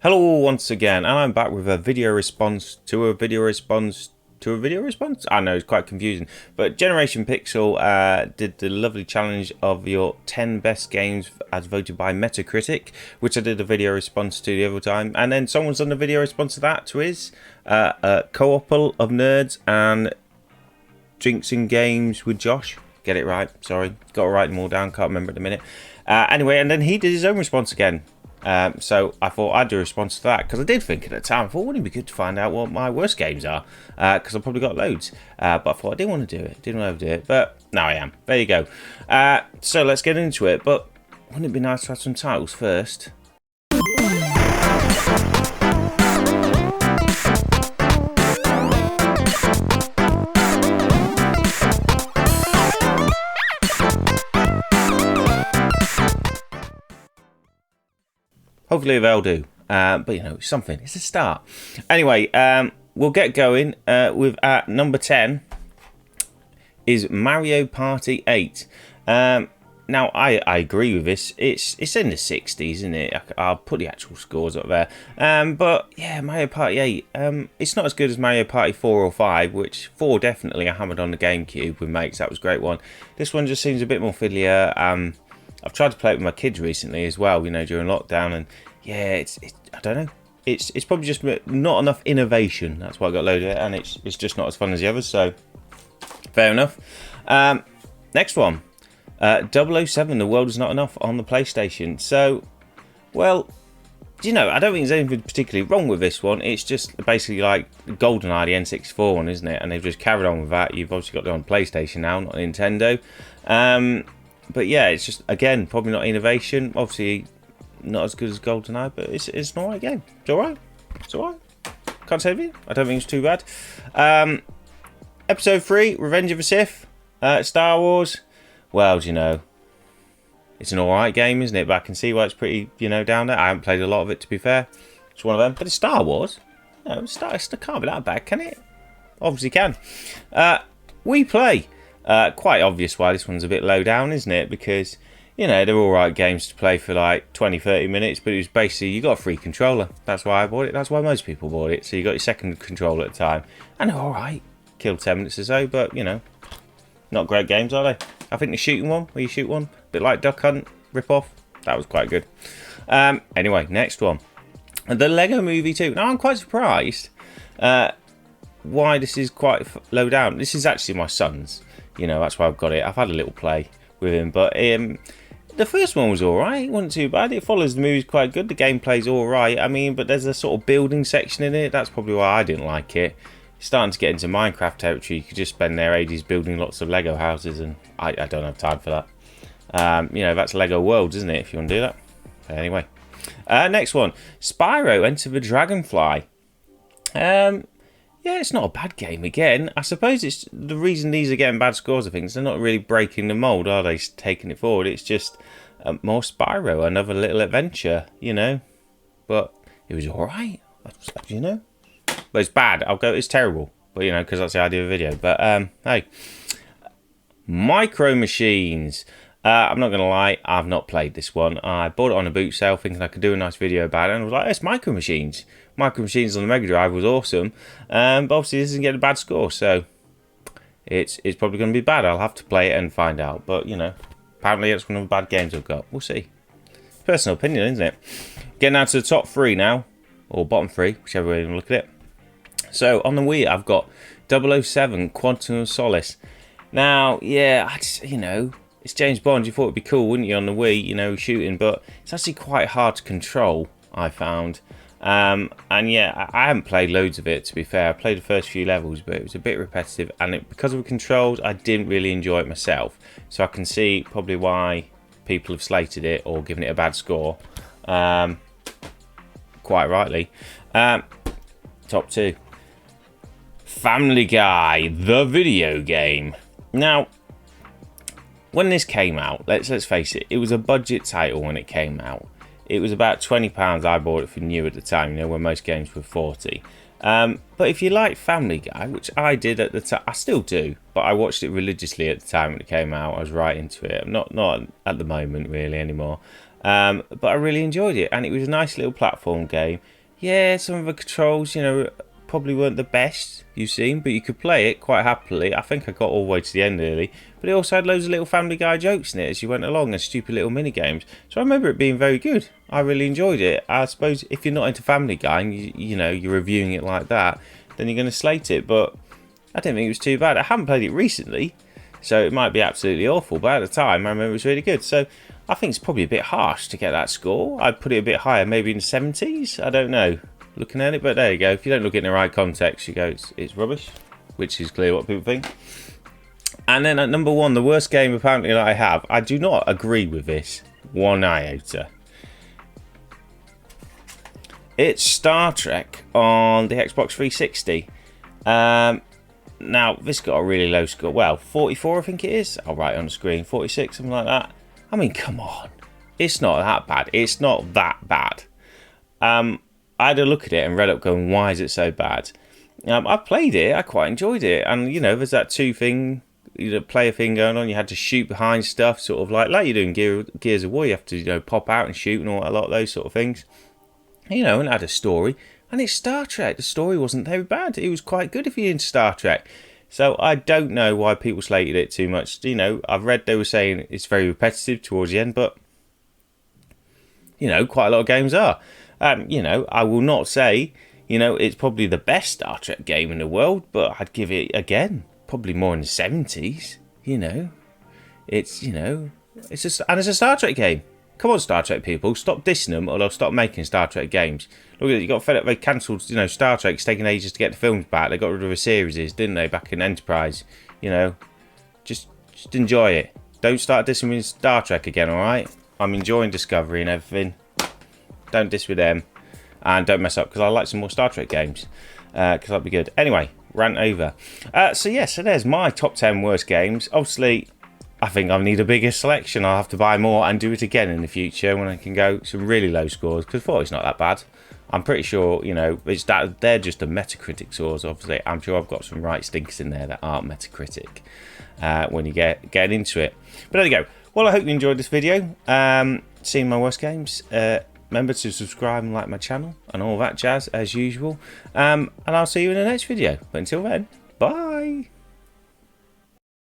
Hello once again, and I'm back with a video response to a video response to a video response. I know it's quite confusing, but Generation Pixel did the lovely challenge of your 10 best games as voted by Metacritic, which I did a video response to the other time, and then someone's done a video response to that to his Co-ople of Nerds and Jinxing Games with Josh. Get it right, sorry, got to write them all down, can't remember at the minute. Anyway, and then he did his own response again. So I thought I'd do a response to that, because I did think at the time, I thought, wouldn't it be good to find out what my worst games are, because I've probably got loads, but I thought I didn't want to do it, didn't want to do it, but now I am. There you go. So let's get into it, but wouldn't it be nice to have some titles first? Hopefully they'll do, but you know, it's something, it's a start. Anyway, we'll get going with number 10 is Mario Party 8. Now I agree with this. It's in the 60s, isn't it? I'll put the actual scores up there. But yeah, Mario Party 8. It's not as good as Mario Party 4 or 5, which 4 definitely I hammered on the GameCube with mates. That was a great one. This one just seems a bit more fiddlier. I've tried to play it with my kids recently as well, you know, during lockdown, and yeah, it's I don't know. It's probably just not enough innovation. That's why I got loaded, and it's just not as fun as the others. So fair enough. Next one. 007, The World Is Not Enough on the PlayStation. So, well, you know, I don't think there's anything particularly wrong with this one. It's just basically like GoldenEye, the N64 one, isn't it? And they've just carried on with that. You've obviously got it on PlayStation now, not Nintendo. But yeah, it's just, again, probably not innovation. Obviously, not as good as GoldenEye, but it's an alright game. It's alright. It's alright. Can't say anything. I don't think it's too bad. Episode 3, Revenge of the Sith. Star Wars. Well, you know, it's an alright game, isn't it? But I can see why it's pretty, you know, down there. I haven't played a lot of it, to be fair. It's one of them. But it's Star Wars. No, it can't be that bad, can it? Obviously can. We Play. Quite obvious why this one's a bit low down, isn't it? Because, you know, they're alright games to play for like 20-30 minutes, but it was basically, you got a free controller. That's why I bought it. That's why most people bought it. So you got your second controller at the time. And they're alright. Killed 10 minutes or so, but, you know, not great games, are they? I think the shooting one, where you shoot one, a bit like Duck Hunt, rip-off, that was quite good. Anyway, next one. The Lego Movie 2. Now, I'm quite surprised why this is quite low down. This is actually my son's. You know, that's why I've got it. I've had a little play with him, but the first one was alright. It wasn't too bad. It follows the movies quite good. The gameplay's alright. I mean, but there's a sort of building section in it. That's probably why I didn't like it. It's starting to get into Minecraft territory. You could just spend their ages building lots of Lego houses, and I don't have time for that. You know, that's Lego Worlds, isn't it, if you want to do that? But anyway. Next one. Spyro Enter the Dragonfly. Yeah, it's not a bad game again. I suppose it's the reason these are getting bad scores, I think, is they're not really breaking the mould, are they, taking it forward? It's just more Spyro, another little adventure, you know. But it was alright, you know. But it's bad. It's terrible. But, you know, because that's the idea of the video. But, hey. Micro Machines. I'm not going to lie, I've not played this one. I bought it on a boot sale thinking I could do a nice video about it, and I was like, it's Micro Machines. Micro Machines on the Mega Drive was awesome, but obviously this isn't getting a bad score, so it's probably going to be bad. I'll have to play it and find out, but, you know, apparently it's one of the bad games I've got. We'll see. Personal opinion, isn't it? Getting down to the top 3 now, or bottom 3, whichever way you look at it. So, on the Wii, I've got 007 Quantum of Solace. Now, yeah, you know, it's James Bond. You thought it'd be cool, wouldn't you, on the Wii, you know, shooting, but it's actually quite hard to control, I found. And yeah, I haven't played loads of it, to be fair. I played the first few levels, but it was a bit repetitive, and because of the controls, I didn't really enjoy it myself. So I can see probably why people have slated it or given it a bad score. Quite rightly. Top 2. Family Guy, the video game. Now, when this came out, let's face it, it was a budget title when it came out. It was about £20. I bought it for new at the time, you know, when most games were 40. But if you like Family Guy, which I did at the time, I still do, but I watched it religiously at the time when it came out. I was right into it. Not at the moment really anymore. But I really enjoyed it, and it was a nice little platform game. Yeah, some of the controls, you know, probably weren't the best you've seen, but you could play it quite happily. I think I got all the way to the end nearly, but it also had loads of little Family Guy jokes in it as you went along and stupid little mini games. So I remember it being very good. I really enjoyed it. I suppose if you're not into Family Guy and you know you're reviewing it like that, then you're going to slate it. But I don't think it was too bad. I haven't played it recently, so it might be absolutely awful. But at the time, I remember it was really good. So I think it's probably a bit harsh to get that score. I'd put it a bit higher, maybe in the 70s. I don't know, looking at it, but there you go. If you don't look at it in the right context, you go, it's rubbish, which is clear what people think. And then at number 1, the worst game apparently that I have. I do not agree with this one iota. It's Star Trek on the Xbox 360. Now, this got a really low score. Well, 44 I think it is. I'll write it on the screen. 46, something like that. I mean, come on. It's not that bad. It's not that bad. I had a look at it and read up going, why is it so bad? I played it. I quite enjoyed it. And, you know, there's that player thing going on. You had to shoot behind stuff, sort of like you do in Gears of War. You have to, you know, pop out and shoot and a lot of those sort of things. You know, and it had a story. And it's Star Trek. The story wasn't very bad. It was quite good if you're into Star Trek. So I don't know why people slated it too much. You know, I've read they were saying it's very repetitive towards the end, but, you know, quite a lot of games are. You know, I will not say, you know, it's probably the best Star Trek game in the world, but I'd give it, again, probably more in the 70s, you know. It's, you know, it's a Star Trek game. Come on, Star Trek people, stop dissing them or they'll stop making Star Trek games. Look at it, you got fed up, they cancelled, you know, Star Trek. It's taken ages to get the films back. They got rid of the series, didn't they, back in Enterprise? You know, just enjoy it. Don't start dissing with Star Trek again, alright? I'm enjoying Discovery and everything. Don't diss with them. And don't mess up, because I like some more Star Trek games. Because that'd be good. Anyway, rant over. So there's my top 10 worst games. Obviously, I think I need a bigger selection. I'll have to buy more and do it again in the future when I can go some really low scores, because 40 is not that bad. I'm pretty sure, you know, it's that they're just the Metacritic scores. Obviously, I'm sure I've got some right stinkers in there that aren't Metacritic when you get into it. But there you go. Well, I hope you enjoyed this video. Seeing my worst games. Remember to subscribe and like my channel and all that jazz as usual. And I'll see you in the next video. But until then, bye.